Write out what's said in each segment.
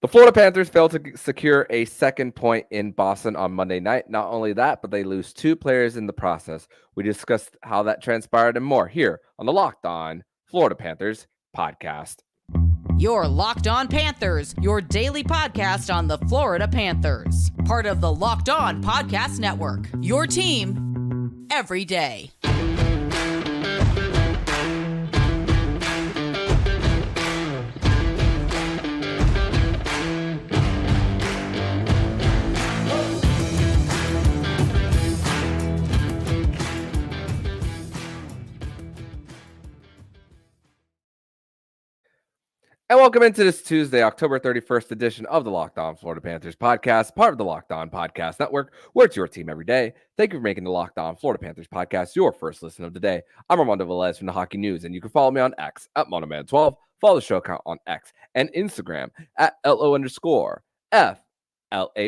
The Florida Panthers failed to secure a second point in Boston on Monday night. Not only that, but they lose two players in the process. We discussed how that transpired and more here on the Locked On Florida Panthers podcast. Your Locked On Panthers, your daily podcast on the Florida Panthers. Part of the Locked On Podcast Network. Your team every day. And welcome into this Tuesday, October 31st edition of the Locked On Florida Panthers podcast, part of the Locked On Podcast Network, where it's your team every day. Thank you for making the Locked On Florida Panthers podcast your first listen of the day. I'm Armando Velez from the Hockey News, and you can follow me on X at Monoman12. Follow the show account on X and Instagram at LO_FLA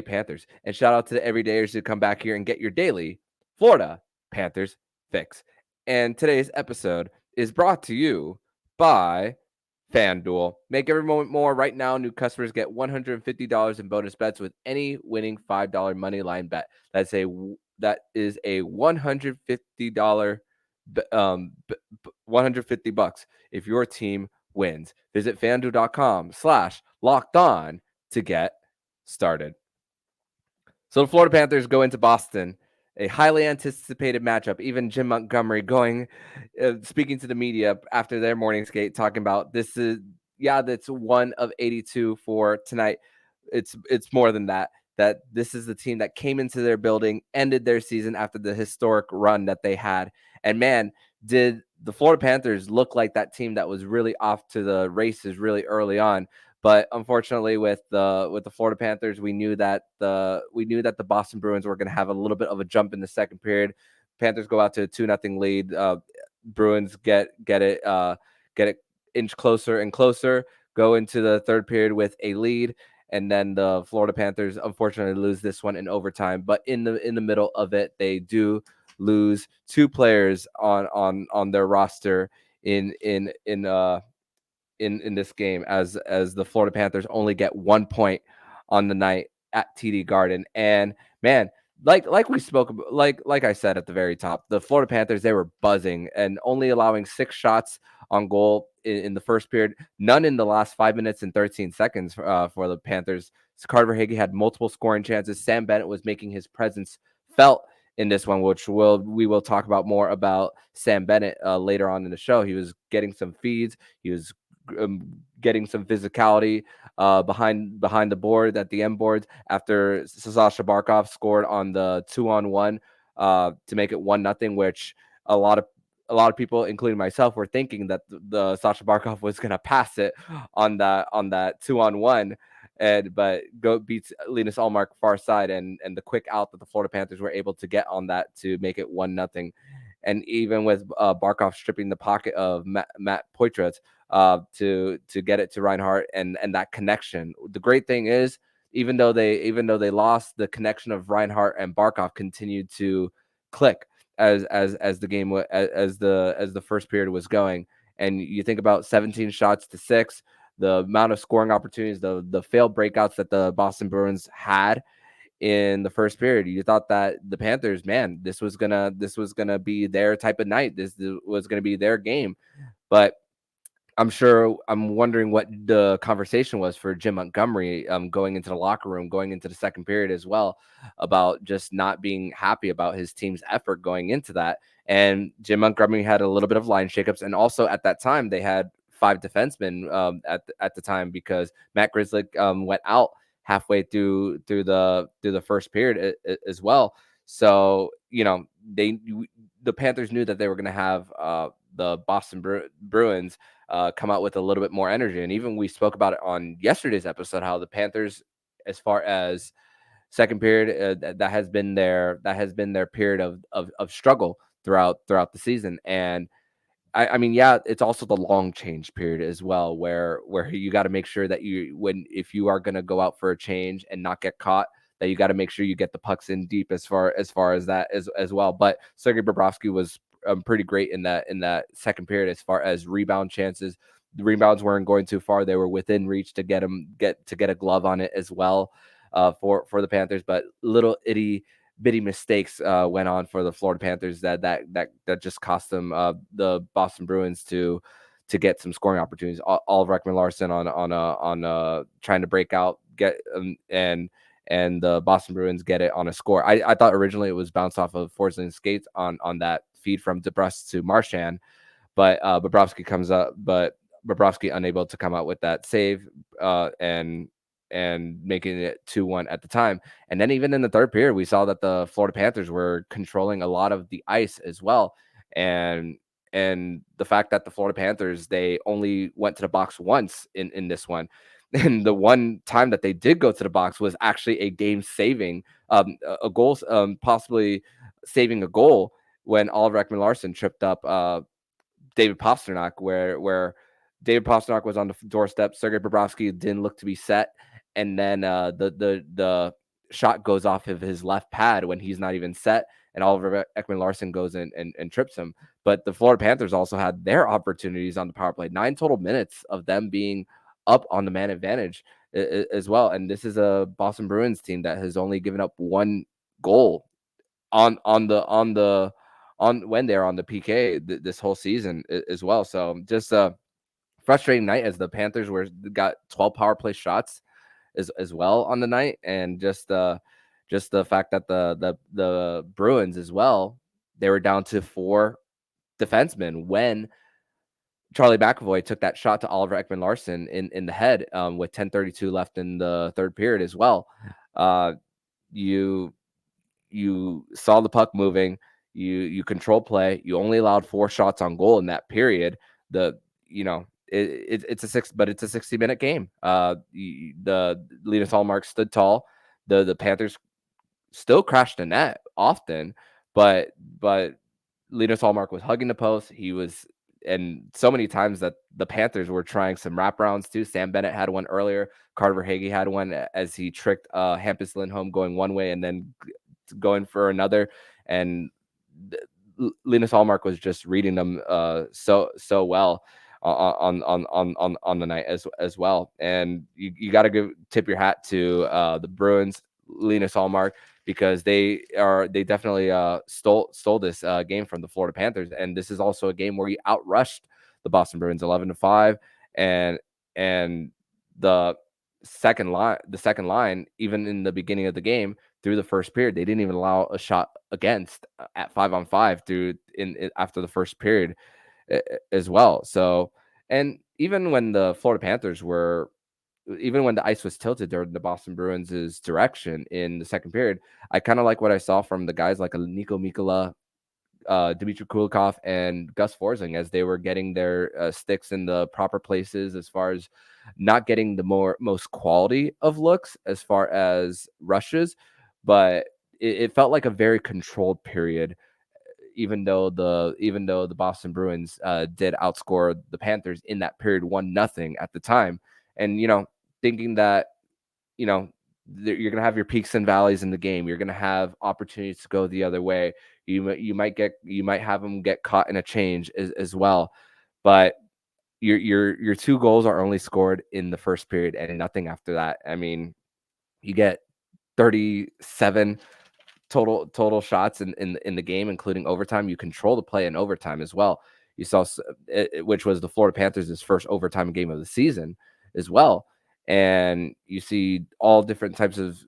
Panthers. And shout out to the everydayers who come back here and get your daily Florida Panthers fix. And today's episode is brought to you by FanDuel. Make every moment more. Right now, new customers get $150 in bonus bets with any winning $5 money line bet. That is a $150 $150 if your team wins. Visit FanDuel.com/locked-on to get started. So the Florida Panthers go into Boston, a highly anticipated matchup. Even Jim Montgomery speaking to the media after their morning skate, talking about that's one of 82 for tonight. It's more than that. That this is the team that came into their building, ended their season after the historic run that they had. And man, did the Florida Panthers look like that team that was really off to the races really early on. But unfortunately, with the Florida Panthers, we knew that the Boston Bruins were going to have a little bit of a jump in the second period. Panthers go out to a 2-0 lead. Bruins get it inch closer and closer. Go into the third period with a lead, and then the Florida Panthers unfortunately lose this one in overtime. But in the middle of it, they do lose two players on their roster in this game as the Florida Panthers only get 1 point on the night at TD Garden. And man, like we spoke about, like I said at the very top, the Florida Panthers, they were buzzing and only allowing 6 shots on goal in the first period, none in the last 5 minutes and 13 seconds for the Panthers. Carter Hagee had multiple scoring chances. Sam Bennett was making his presence felt in this one, which we will talk about more about Sam Bennett later on in the show. He was getting some feeds. He was getting some physicality behind the board at the end boards after Sasha Barkov scored on the 2-on-1 to make it 1-0, which a lot of people, including myself, were thinking that the Sasha Barkov was going to pass it on that 2-on-1, but beats Linus Ullmark far side, and the quick out that the Florida Panthers were able to get on that to make it 1-0. And even with Barkov stripping the pocket of Matt Poitras to get it to Reinhart and that connection. The great thing is, even though they lost, the connection of Reinhart and Barkov continued to click as the game as the first period was going. And you think about 17 shots to 6, the amount of scoring opportunities, the failed breakouts that the Boston Bruins had in the first period. You thought that the Panthers, man, this was gonna be their type of night. This was gonna be their game. But I'm wondering what the conversation was for Jim Montgomery going into the locker room, going into the second period as well, about just not being happy about his team's effort going into that. And Jim Montgomery had a little bit of line shakeups, and also at that time they had 5 defensemen at the time, because Matt Grzelcyk went out halfway through the first period as well. So the Panthers knew that they were going to have the Boston Bruins come out with a little bit more energy. And even we spoke about it on yesterday's episode, how the Panthers, as far as second period, that has been their period of struggle throughout the season. And I mean, yeah, it's also the long change period as well, where you got to make sure that if you are going to go out for a change and not get caught, that you got to make sure you get the pucks in deep as far as that as well. But Sergei Bobrovsky was pretty great in that second period as far as rebound chances. the rebounds weren't going too far. They were within reach to get a glove on it as well, for the Panthers. But little itty bitty mistakes went on for the Florida Panthers that just cost them, the Boston Bruins, to get some scoring opportunities. Oliver Ekman-Larsson on trying to break out, and the Boston Bruins get it on a score. I thought originally it was bounced off of Forsling's skates on that feed from DeBrusque to Marchand, but Bobrovsky comes up, but Bobrovsky unable to come out with that save, and making it 2-1 at the time. And then even in the third period, we saw that the Florida Panthers were controlling a lot of the ice as well. And the fact that the Florida Panthers, they only went to the box once in this one. And the one time that they did go to the box was actually a game saving, a goal, possibly saving a goal, when Oliver Ekman-Larsson tripped up David Pastrnak, where David Pastrnak was on the doorstep. Sergei Bobrovsky didn't look to be set, and then the shot goes off of his left pad when he's not even set, and Oliver Ekman-Larsson goes in and trips him. But the Florida Panthers also had their opportunities on the power play. 9 total minutes of them being up on the man advantage as well. And this is a Boston Bruins team that has only given up 1 goal on when they're on the PK this whole season as well. So just a frustrating night, as the Panthers got 12 power play shots as well on the night, and just the fact that the Bruins as well, they were down to 4 defensemen when Charlie McAvoy took that shot to Oliver Ekman-Larsson in the head, with 10:32 left in the third period as well. You saw the puck moving, you control play, you only allowed 4 shots on goal in that period. It's a 60-minute game. The Linus Ullmark stood tall. The Panthers still crashed the net often, but Linus Ullmark was hugging the post. He was, and so many times that the Panthers were trying some wraparounds too. Sam Bennett had one earlier. Carter Verhaeghe had one as he tricked Hampus Lindholm going one way and then going for another. And Linus Ullmark was just reading them so well on the night as well. And you got to tip your hat to the Bruins, Linus Ullmark, because they definitely stole this game from the Florida Panthers. And this is also a game where he outrushed the Boston Bruins 11-5, and the second line, even in the beginning of the game through the first period, they didn't even allow a shot against at 5-on-5 after the first period as well. So, and even when the Florida Panthers even when the ice was tilted during the Boston Bruins' direction in the second period, I kind of like what I saw from the guys like Nico Mikkola, Dmitry Kulikov, and Gus Forsling, as they were getting their sticks in the proper places, as far as not getting the most quality of looks as far as rushes, but it felt like a very controlled period, even though the Boston Bruins did outscore the Panthers in that period 1-0 at the time. And thinking that you're going to have your peaks and valleys in the game. You're going to have opportunities to go the other way. You might have them get caught in a change as well. But your 2 goals are only scored in the first period and nothing after that. I mean, you get 37 total shots in the game, including overtime. You control the play in overtime as well. You saw, which was the Florida Panthers' first overtime game of the season as well. And you see all different types of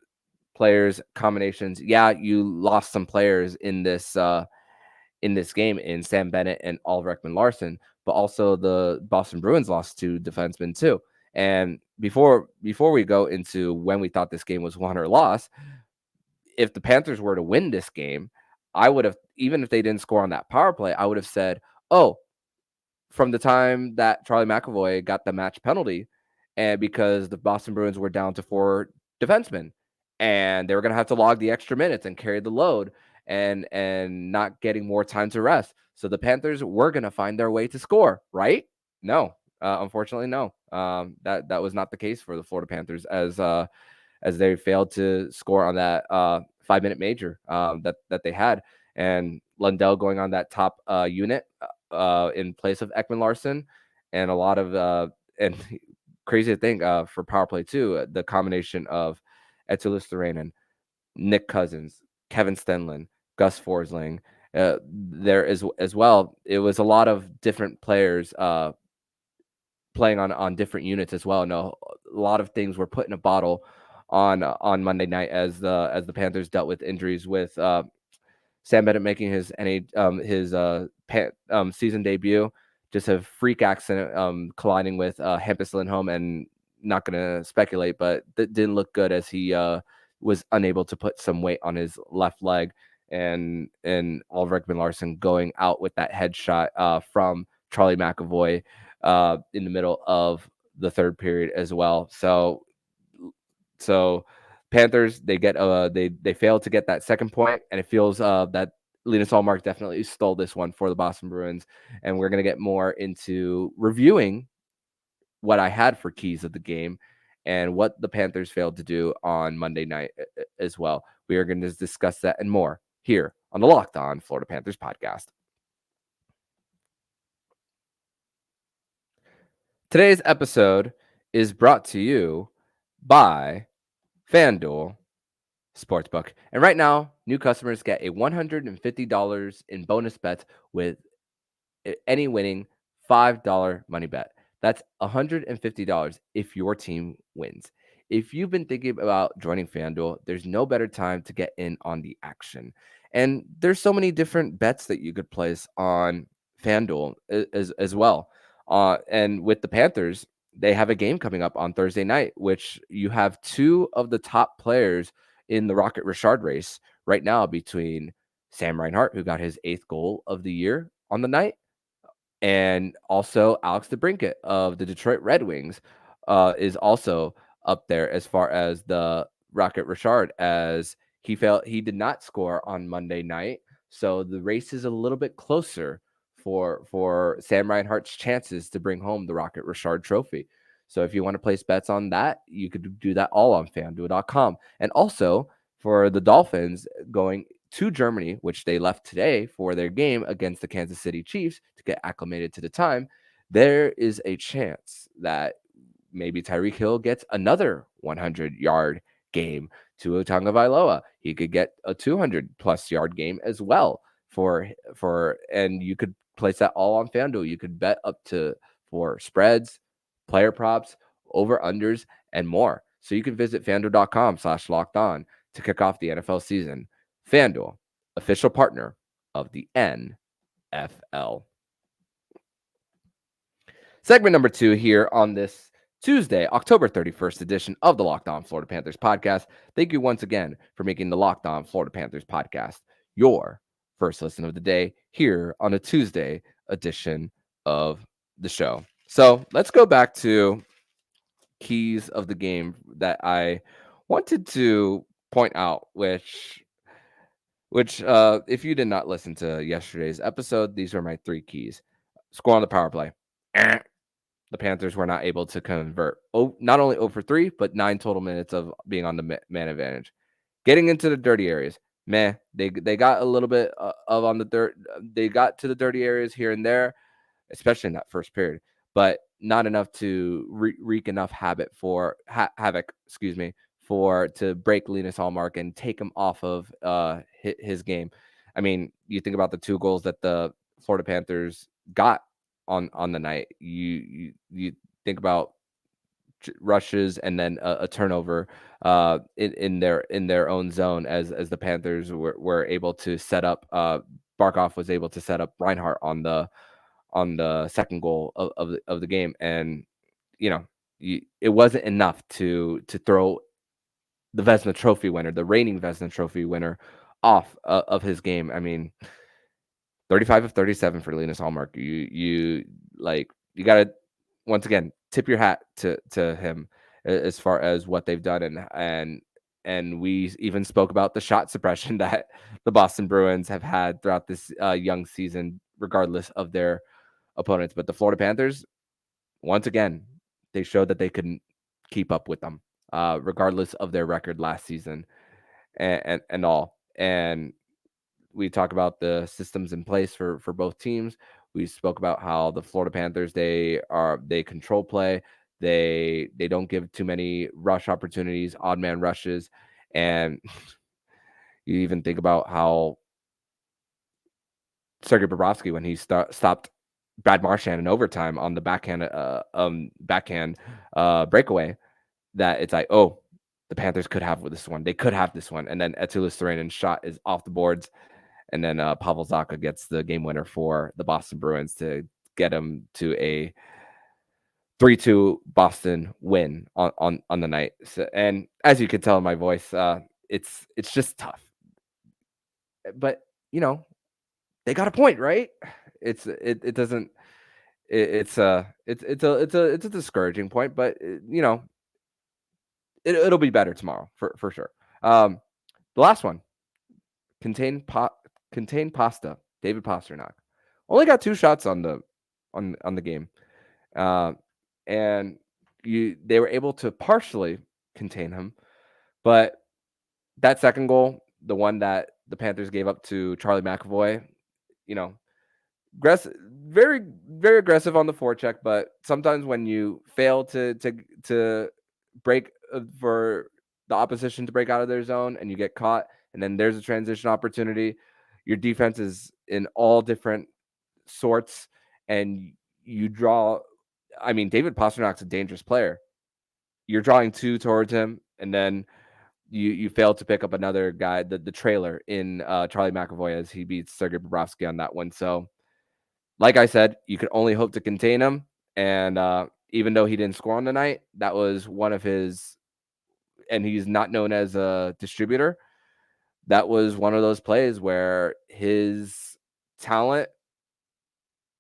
players, combinations. Yeah, you lost some players in this game in Sam Bennett and Oliver Ekman-Larsson, but also the Boston Bruins lost 2 defensemen too. And before we go into when we thought this game was won or lost, if the Panthers were to win this game, I would have, even if they didn't score on that power play, I would have said, oh, from the time that Charlie McAvoy got the match penalty, and because the Boston Bruins were down to 4 defensemen, and they were going to have to log the extra minutes and carry the load, and not getting more time to rest. So the Panthers were going to find their way to score, right? No, unfortunately, no. That was not the case for the Florida Panthers, as they failed to score on that 5-minute major that they had, and Lundell going on that top unit in place of Ekman-Larsson. and a lot of and crazy to think for power play too, the combination of Etulis Thureinen, Nick Cousins, Kevin Stenlund, Gus Forsling, there as well. It was a lot of different players playing on different units as well. No, a lot of things were put in a bottle on Monday night as the Panthers dealt with injuries with Sam Bennett making his season debut, just a freak accident colliding with Hampus Lindholm, and not going to speculate, but that didn't look good as he was unable to put some weight on his left leg, and Oliver Ekman-Larsson going out with that headshot from Charlie McAvoy in the middle of the third period as well. So Panthers, they failed to get that second point, and it feels that Linus Ullmark definitely stole this one for the Boston Bruins. And we're gonna get more into reviewing what I had for keys of the game and what the Panthers failed to do on Monday night as well. We are going to discuss that and more here on the Locked On Florida Panthers podcast. Today's episode is brought to you by FanDuel Sportsbook. And right now, new customers get a $150 in bonus bets with any winning $5 money bet. That's $150 if your team wins. If you've been thinking about joining FanDuel, there's no better time to get in on the action. And there's so many different bets that you could place on FanDuel as well. And with the Panthers, they have a game coming up on Thursday night, which you have two of the top players in the Rocket Richard race right now between Sam Reinhart, who got his 8th goal of the year on the night, and also Alex DeBrincat of the Detroit Red Wings is also up there as far as the Rocket Richard, as he did not score on Monday night. So the race is a little bit closer for Sam Reinhart's chances to bring home the Rocket Richard trophy. So if you want to place bets on that, you could do that all on FanDuel.com. And also for the Dolphins going to Germany, which they left today for their game against the Kansas City Chiefs to get acclimated to the time, there is a chance that maybe Tyreek Hill gets another 100-yard game. Tua Tagovailoa, he could get a 200-plus yard game as well and you could place that all on FanDuel. You could bet up to for spreads, player props, over-unders, and more. So you can visit FanDuel.com/lockedon to kick off the NFL season. FanDuel, official partner of the NFL. Segment number 2 here on this Tuesday, October 31st edition of the Locked On Florida Panthers podcast. Thank you once again for making the Locked On Florida Panthers podcast your first listen of the day here on a Tuesday edition of the show. So let's go back to keys of the game that I wanted to point out, which if you did not listen to yesterday's episode, these are my 3 keys. Score on the power play. The Panthers were not able to convert. Not only 0 for 3, but 9 total minutes of being on the man advantage. Getting into the dirty areas. They got a little bit of on the dirt. They got to the dirty areas here and there, especially in that first period, but not enough to wreak enough havoc to break Linus Ullmark and take him off of his game. I mean, you think about the 2 goals that the Florida Panthers got on the night. You think about rushes and then a turnover in their own zone as the Panthers were able to set up. Barkov was able to set up Reinhart on the second goal of the game, and it wasn't enough to throw the Vezina Trophy winner, the reigning Vezina Trophy winner, off of his game. I mean, 35 of 37 for Linus Ullmark. You gotta once again tip your hat to him as far as what they've done, and we even spoke about the shot suppression that the Boston Bruins have had throughout this young season, regardless of their opponents. But the Florida Panthers, once again, they showed that they couldn't keep up with them, regardless of their record last season and all. And we talk about the systems in place for both teams. We spoke about how the Florida Panthers, they control play. They don't give too many rush opportunities, odd man rushes, and you even think about how Sergei Bobrovsky, when he stopped Brad Marchand in overtime on the backhand breakaway, that it's like, oh, the Panthers could have this one. They could have this one. And then Etulis Therainen's shot is off the boards. And then Pavel Zacha gets the game winner for the Boston Bruins to get them to a 3-2 Boston win on the night. So, and as you can tell in my voice, it's just tough. But, they got a point, right? It's a discouraging point, but it'll be better tomorrow for sure. The last one, contain pasta. David Pastrnak only got 2 shots on the game, and they were able to partially contain him, but that second goal, the one that the Panthers gave up to Charlie McAvoy, very very aggressive on the forecheck, but sometimes when you fail to break for the opposition to break out of their zone and you get caught and then there's a transition opportunity, your defense is in all different sorts and you draw. I mean, David Pasternak's a dangerous player. You're drawing 2 towards him and then you fail to pick up another guy, the trailer in Charlie McAvoy, as he beats Sergei Bobrovsky on that one. So like I said, you could only hope to contain him. And even though he didn't score on the night, that was one of his, and he's not known as a distributor. That was one of those plays where his talent,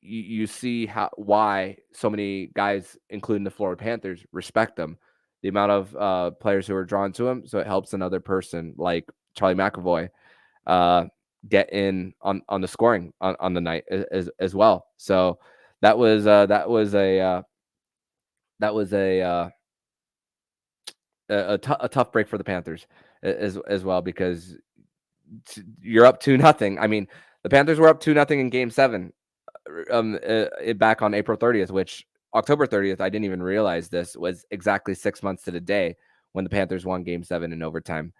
you see why so many guys, including the Florida Panthers, respect him. The amount of players who are drawn to him. So it helps another person like Charlie McAvoy get in on the scoring on the night as well. So that was a tough break for the Panthers as well, because you're up 2-0. I mean, the Panthers were up 2-0 in Game 7 back on April 30th, which October 30th, I didn't even realize this was exactly 6 months to the day when the Panthers won Game 7 in overtime.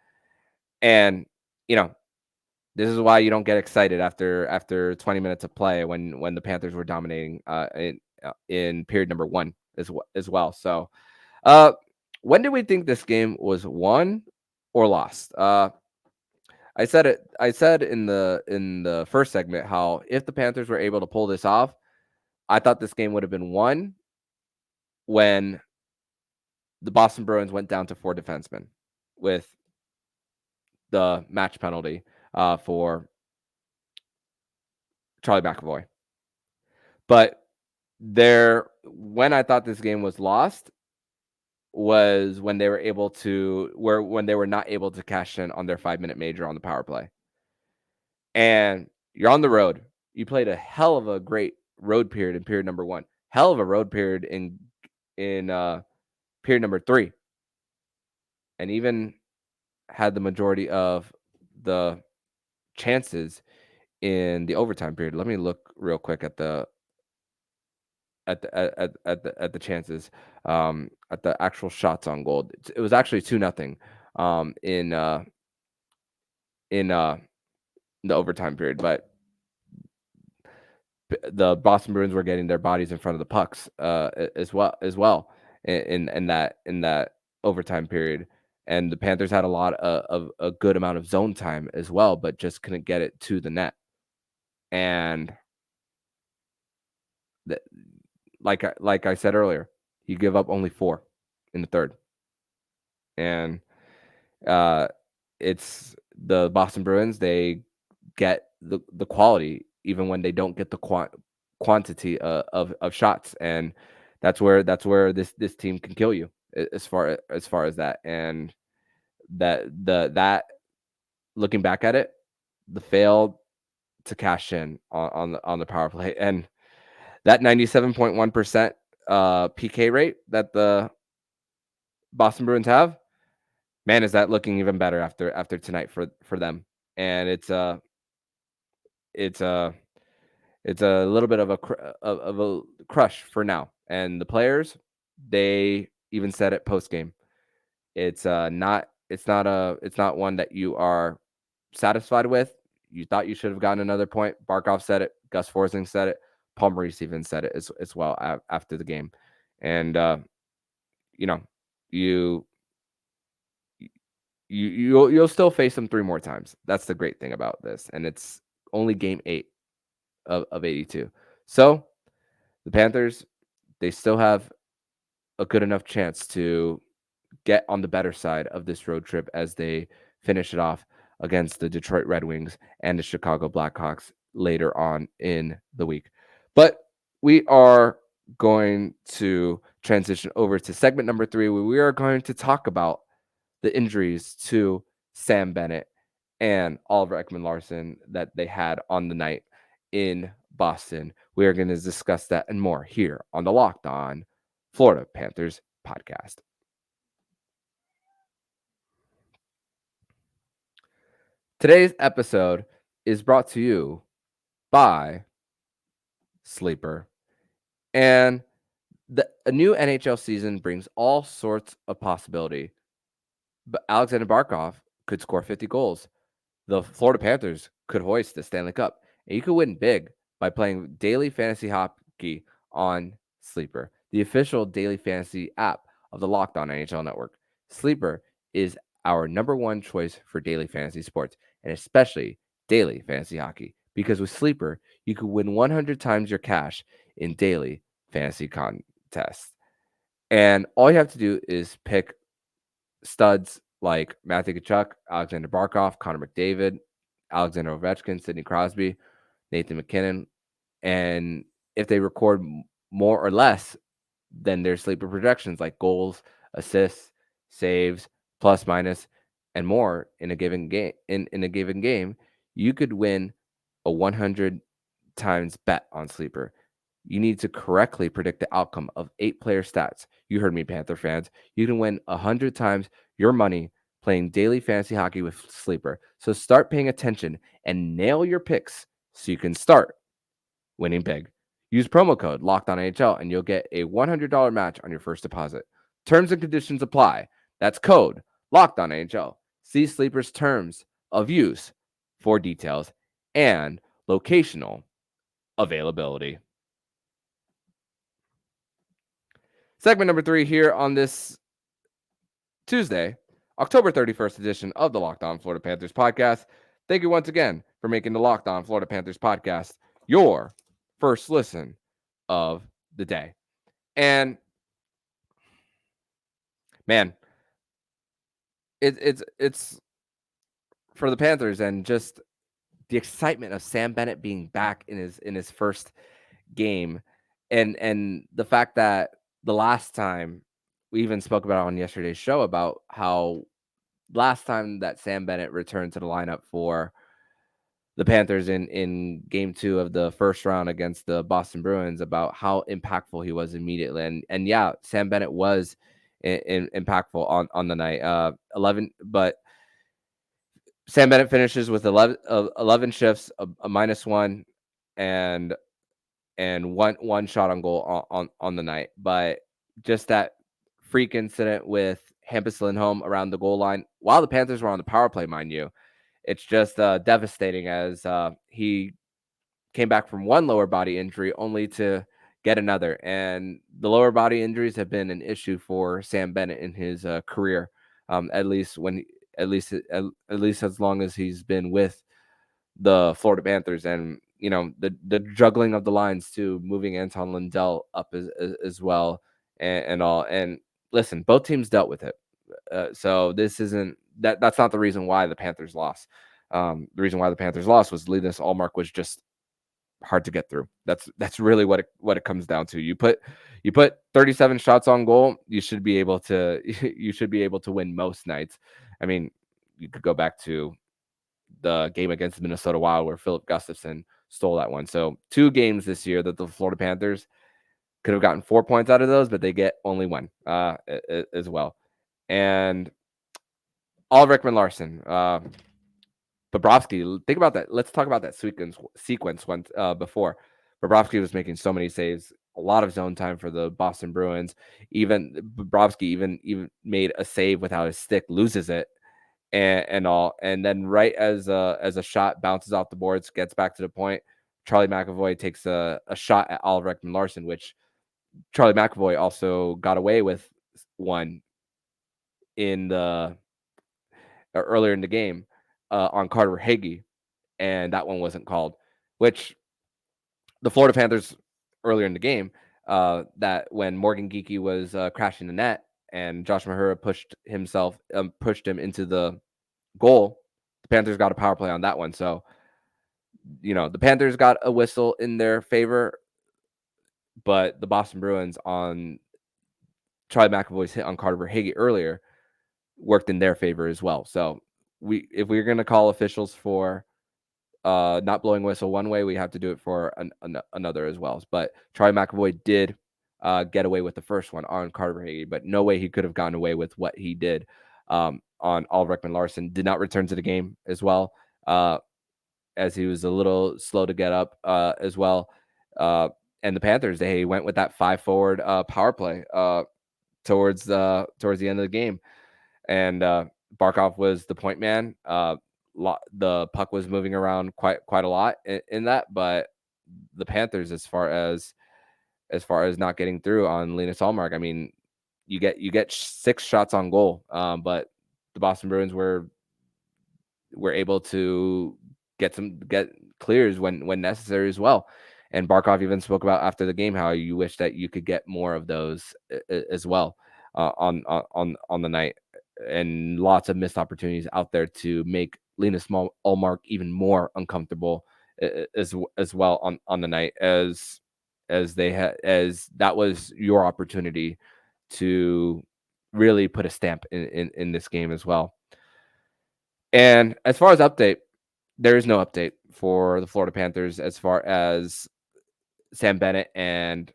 And this is why you don't get excited after 20 minutes of play when the Panthers were dominating in period number 1 as well. So, when did we think this game was won or lost? I said in the first segment how if the Panthers were able to pull this off, I thought this game would have been won when the Boston Bruins went down to 4 defensemen with the match penalty for Charlie McAvoy. But when I thought this game was lost was when they were when they were not able to cash in on their 5-minute major on the power play. And you're on the road. You played a hell of a great road period in period number 1. Hell of a road period in period number 3. And even had the majority of the chances in the overtime period. Let me look real quick at the chances, at the actual shots on goal. It was actually 2-0 in the overtime period, but the Boston Bruins were getting their bodies in front of the pucks as well in that overtime period. And the Panthers had a good amount of zone time as well, but just couldn't get it to the net. And like I said earlier, you give up only 4 in the third. And it's the Boston Bruins, they get the quality even when they don't get the quantity of shots. And that's where this team can kill you as far as that. And that looking back at it, the failed to cash in on the power play, and that 97.1% PK rate that the Boston Bruins have, man, is that looking even better after tonight for them. And it's It's a little bit of a crush for now. And the players, they even said it post game. It's not one that you are satisfied with. You thought you should have gotten another point. Barkov said it. Gus Forsling said it. Paul Maurice even said it as well after the game. And you know, you you'll still face them 3 more times. That's the great thing about this. And it's only game 8 of 82. So the Panthers, they still have a good enough chance to get on the better side of this road trip as they finish it off against the Detroit Red Wings and the Chicago Blackhawks later on in the week. But we are going to transition over to segment number 3, where we are going to talk about the injuries to Sam Bennett and Oliver Ekman-Larsson that they had on the night in Boston. We are going to discuss that and more here on the Locked On Florida Panthers podcast. Today's episode is brought to you by Sleeper. And a new NHL season brings all sorts of possibility. But Aleksander Barkov could score 50 goals. The Florida Panthers could hoist the Stanley Cup. And you could win big by playing daily fantasy hockey on Sleeper, the official daily fantasy app of the Locked On NHL Network. Sleeper is our number one choice for daily fantasy sports, and especially daily fantasy hockey. Because with Sleeper, you could win 100 times your cash in daily fantasy contests. And all you have to do is pick studs like Matthew Tkachuk, Aleksander Barkov, Connor McDavid, Alexander Ovechkin, Sidney Crosby, Nathan MacKinnon. And if they record more or less than their sleeper projections, like goals, assists, saves, plus minus, and more in a given game, in a given game, you could win a 100 times bet on Sleeper. You need to correctly predict the outcome of 8 player stats. You heard me, Panther fans. You can win 100 times your money playing daily fantasy hockey with Sleeper. So start paying attention and nail your picks so you can start winning big. Use promo code LOCKEDONNHL and you'll get a $100 match on your first deposit. Terms and conditions apply. That's code LOCKEDONNHL. See Sleeper's terms of use for details and locational availability. Segment number 3 here on this Tuesday, October 31st edition of the Locked On Florida Panthers podcast. Thank you once again for making the Locked On Florida Panthers podcast your first listen of the day. And man, it's for the Panthers and just the excitement of Sam Bennett being back in his first game, and the fact that the last time we even spoke about it on yesterday's show about how last time that Sam Bennett returned to the lineup for the Panthers in game 2 of the first round against the Boston Bruins, about how impactful he was immediately. And yeah, Sam Bennett was impactful on the night. 11, but Sam Bennett finishes with 11 shifts, a -1, and one shot on goal on the night. But just that freak incident with Hampus Lindholm around the goal line while the Panthers were on the power play, mind you, it's just devastating as he came back from one lower body injury only to get another. And the lower body injuries have been an issue for Sam Bennett in his career, at least as long as he's been with the Florida Panthers. And the juggling of the lines too, moving Anton Lundell up as well, and all. And listen, both teams dealt with it, so this isn't that's not the reason why the Panthers lost. The reason why the Panthers lost was Linus Ullmark was just hard to get through. That's really what it comes down to. You put 37 shots on goal, you should be able to win most nights. I mean, you could go back to the game against the Minnesota Wild where Philip Gustafson stole that one. So 2 games this year that the Florida Panthers could have gotten 4 points out of those, but they get only 1 as well. And Oliver Ekman-Larsson, Bobrovsky, think about that. Let's talk about that sequence once before. Bobrovsky was making so many saves, a lot of zone time for the Boston Bruins. Even Bobrovsky even made a save without his stick, loses it, and all. And then right as a shot bounces off the boards, gets back to the point, Charlie McAvoy takes a shot at Oliver Ekman-Larsson, which Charlie McAvoy also got away with one in the earlier in the game on Carter Hagee, and that one wasn't called, which the Florida Panthers earlier in the game, that when Morgan Geekie was crashing the net and Josh Mahura pushed him into the goal, the Panthers got a power play on that one. So, the Panthers got a whistle in their favor, but the Boston Bruins on Charlie McAvoy's hit on Carter Hagee earlier worked in their favor as well. So if we're going to call officials for not blowing whistle one way, we have to do it for another as well. But Charlie McAvoy did get away with the first one on Carter Hagee, but no way he could have gotten away with what he did on Oliver Ekman-Larsson. Did not return to the game as well, as he was a little slow to get up as well. And the Panthers, they went with that 5-forward power play towards the end of the game, and Barkov was the point man. The puck was moving around quite a lot in that, but the Panthers, as far as not getting through on Linus Ullmark, I mean, you get 6 shots on goal, but the Boston Bruins were able to get clears when necessary as well. And Barkov even spoke about after the game how you wish that you could get more of those as well on the night, and lots of missed opportunities out there to make Linus Ullmark even more uncomfortable as well on the night, as that was your opportunity to really put a stamp in this game as well. And as far as update, there is no update for the Florida Panthers as far as Sam Bennett and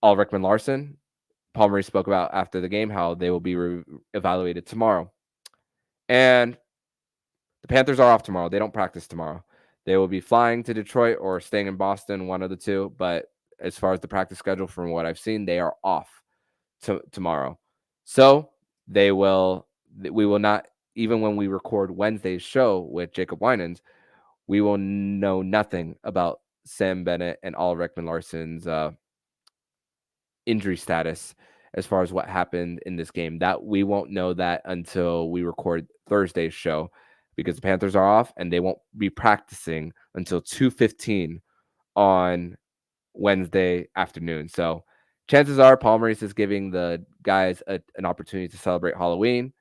Oliver Ekman-Larsson. Paul Maurice spoke about after the game how they will be evaluated tomorrow. And the Panthers are off tomorrow. They don't practice tomorrow. They will be flying to Detroit or staying in Boston, one of the two. But as far as the practice schedule, from what I've seen, they are off tomorrow. So we will not, even when we record Wednesday's show with Jacob Winans, we will know nothing about Sam Bennett and Oliver Ekman-Larsson's injury status as far as what happened in this game. That we won't know that until we record Thursday's show, because the Panthers are off and they won't be practicing until 2:15 on Wednesday afternoon. So chances are Paul Maurice is giving the guys an opportunity to celebrate Halloween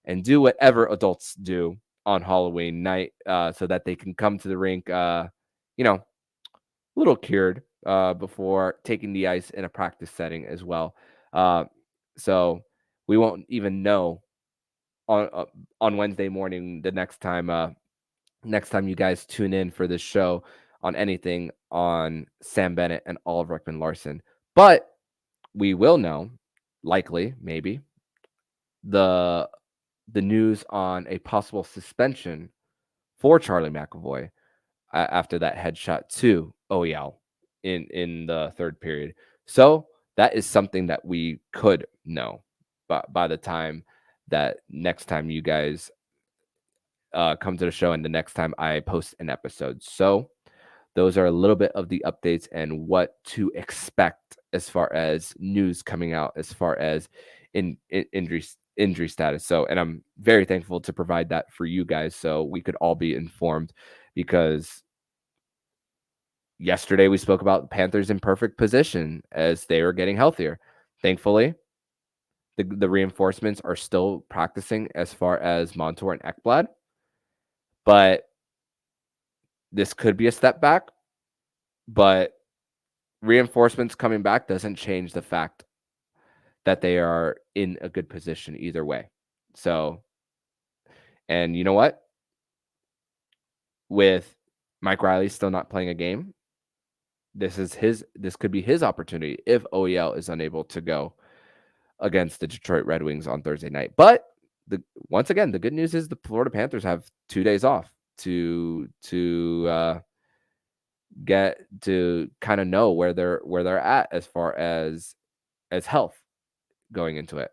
and do whatever adults do on Halloween night, so that they can come to the rink, a little cured before taking the ice in a practice setting as well. So we won't even know on Wednesday morning, the next time you guys tune in for this show, on anything on Sam Bennett and Oliver Ekman-Larsson. But we will know, likely, maybe, the news on a possible suspension for Charlie McAvoy after that headshot to OEL in the third period. So that is something that we could know by the time that next time you guys come to the show and the next time I post an episode. So those are a little bit of the updates and what to expect as far as news coming out as far as injury status. So, and I'm very thankful to provide that for you guys so we could all be informed, because yesterday we spoke about Panthers in perfect position as they were getting healthier. Thankfully, the reinforcements are still practicing as far as Montour and Ekblad, but this could be a step back. But reinforcements coming back doesn't change the fact that they are in a good position either way. So, and you know what? With Mike Riley still not playing a game, this could be his opportunity if OEL is unable to go against the Detroit Red Wings on Thursday night. But once again, the good news is the Florida Panthers have 2 days off to get to kind of know where they're at as far as health going into it.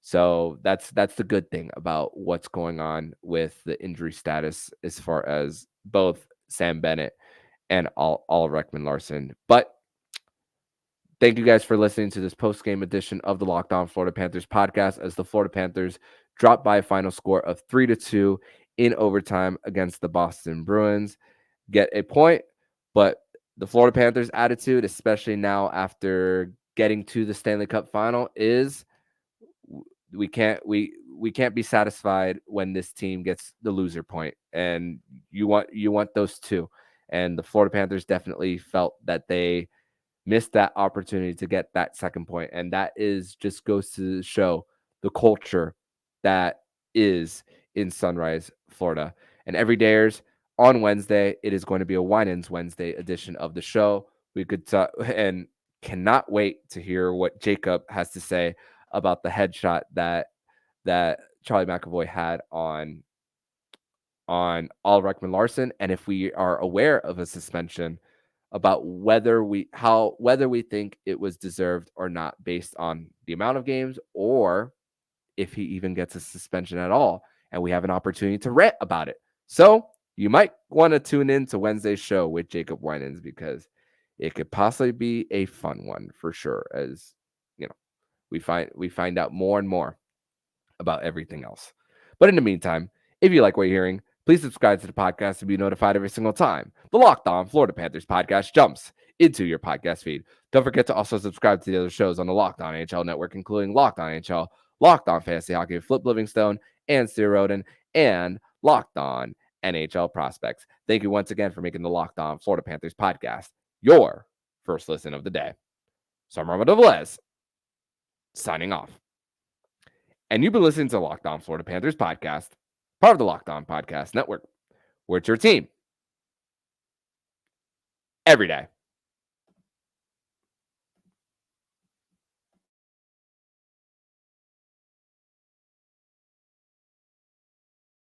So that's the good thing about what's going on with the injury status as far as both Sam Bennett and Oliver Ekman-Larsson. But thank you guys for listening to this post-game edition of the Locked On Florida Panthers podcast, as the Florida Panthers dropped by a final score of 3-2 in overtime against the Boston Bruins. Get a point, but the Florida Panthers attitude, especially now after getting to the Stanley Cup final, is we can't be satisfied when this team gets the loser point, and you want those two. And the Florida Panthers definitely felt that they missed that opportunity to get that second point, and that is just goes to show the culture that is in Sunrise, Florida. And every dayers on Wednesday, it is going to be a Winans Wednesday edition of the show. We could and cannot wait to hear what Jacob has to say about the headshot that Charlie McAvoy had on Oliver Ekman-Larsson, and if we are aware of a suspension, about whether we think it was deserved or not based on the amount of games, or if he even gets a suspension at all, and we have an opportunity to rant about it. So you might want to tune in to Wednesday's show with Jacob Winans, because it could possibly be a fun one for sure, as you know, we find out more and more about everything else. But in the meantime, if you like what you're hearing, please subscribe to the podcast to be notified every single time the Locked On Florida Panthers podcast jumps into your podcast feed. Don't forget to also subscribe to the other shows on the Locked On NHL network, including Locked On NHL, Locked On Fantasy Hockey with Flip Livingstone and Steer Roden, and Locked On NHL Prospects. Thank you once again for making the Locked On Florida Panthers podcast your first listen of the day. So I'm Armando Velez, signing off. And you've been listening to Locked On Florida Panthers podcast, part of the Locked On Podcast Network, where it's your team every day.